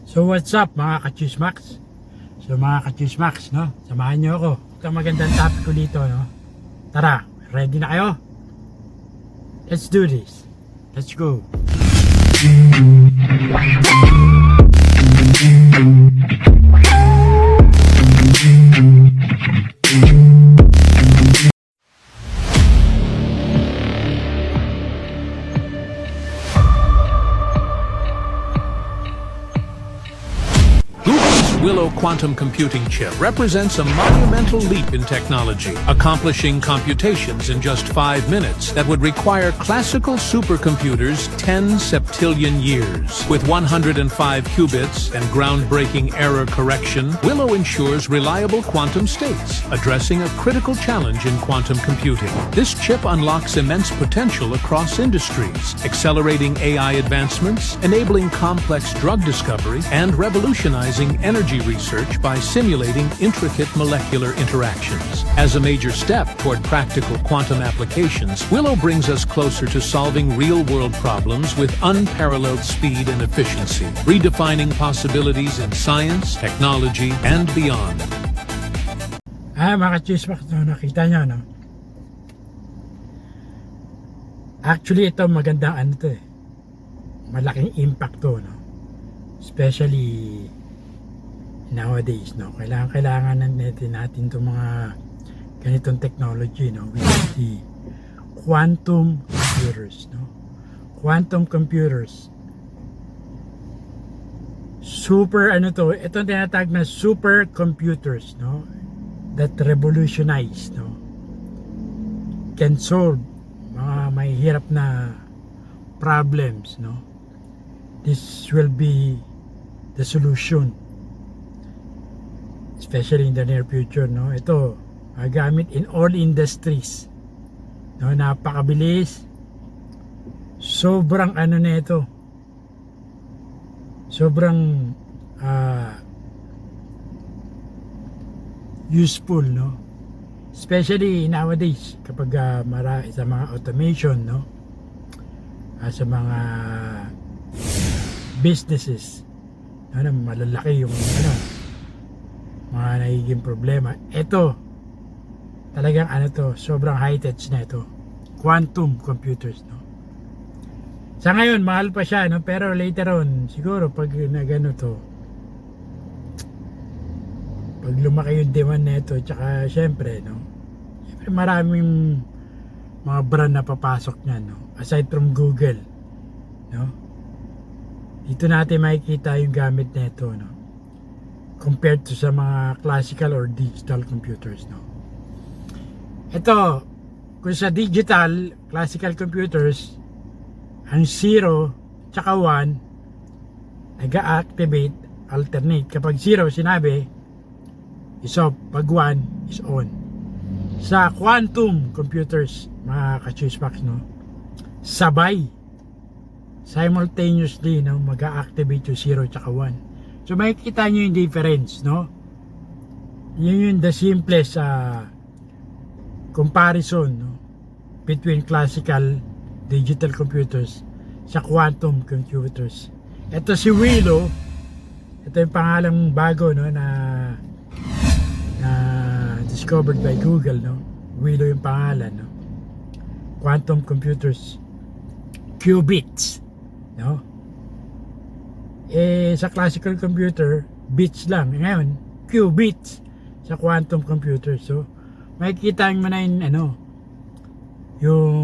So what's up mga ka-Chismax? So mga ka-Chismax, no? Samahan nyo ako. Ito ang magandang topic ko dito, no? Tara, ready na kayo? Let's do this. Let's go. Willow quantum computing chip represents a monumental leap in technology, accomplishing computations in just 5 minutes that would require classical supercomputers 10 septillion years. With 105 qubits and groundbreaking error correction, Willow ensures reliable quantum states, addressing a critical challenge in quantum computing. This chip unlocks immense potential across industries, accelerating AI advancements, enabling complex drug discovery, and revolutionizing energy research by simulating intricate molecular interactions. As a major step toward practical quantum applications, Willow brings us closer to solving real-world problems with unparalleled speed and efficiency, redefining possibilities in science, technology, and beyond. Mga ka-Chismax, no? Nakita nyo, no? Actually, ito magandang ano to eh. Malaking impact to, no? Especially nowadays, no? Kailangan natin itong mga ganitong technology, no? Which is the quantum computers, no? Quantum computers. Super, ano to? Ito tinatawag na super computers, no? That revolutionize, no? Can solve mga may hirap na problems, no? This will be the solution, especially in the near future, no? Ito magamit in all industries, no? Napakabilis, sobrang ano na ito, sobrang useful, no? Especially nowadays kapag sa mga automation, no? Sa mga businesses, ano, malalaki yung ano, mga nagiging problema. Ito talagang ano to, sobrang high-tech na ito, quantum computers, no? Sa ngayon mahal pa siya, no? Pero later on siguro pag nagano to, pag lumaki yung demand na ito, tsaka syempre, no, syempre maraming mga brand na papasok niyan, no? Aside from Google, no? Dito natin makikita yung gamit na ito, no? Compared to sa mga classical or digital computers, no? Ito, kung sa digital, classical computers, ang 0 tsaka 1 nag-activate, alternate. Kapag 0 sinabi, is off. Pag 1 is on. Sa quantum computers, mga ka-Chismax, no? Sabay, simultaneously, no, mag-activate yung 0 tsaka 1. So makikita nyo yung difference, no? Yun yung the simplest comparison, no, between classical digital computers sa quantum computers. Ito si Willow, ito yung pangalang bago, no, na discovered by Google, no? Willow yung pangalan, no? Quantum computers, qubits, no? Sa classical computer, bits lang. Ngayon, qubits sa quantum computer. So makikita mo na yung ano, yung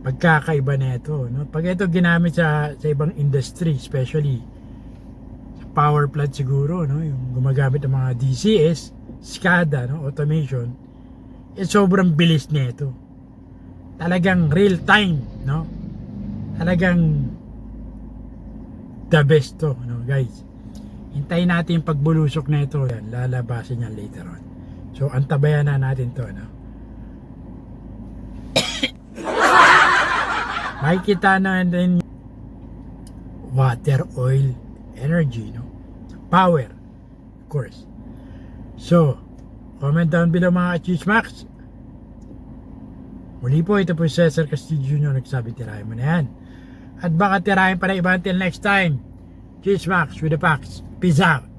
pagkakaiba na ito, no? Pag ito ginamit sa ibang industry, especially sa power plant siguro, no, yung gumagamit ng mga DCS, SCADA, no, automation, sobrang bilis na ito. Talagang real time, no? Talagang the best to, no, guys. Hintayin natin yung pagbulusok na ito. Yan, lalabasin yan later on. So antabayan na natin to, no? Makikita na din water, oil, energy, no? Power, of course. So comment down below mga Chismax. Muli po, ito po si Cesar Castillo Jr. Nagsabi, tirahin mo na yan. At baka tirahin pa na iba until next time. Cheers, Max, with the packs. Peace out.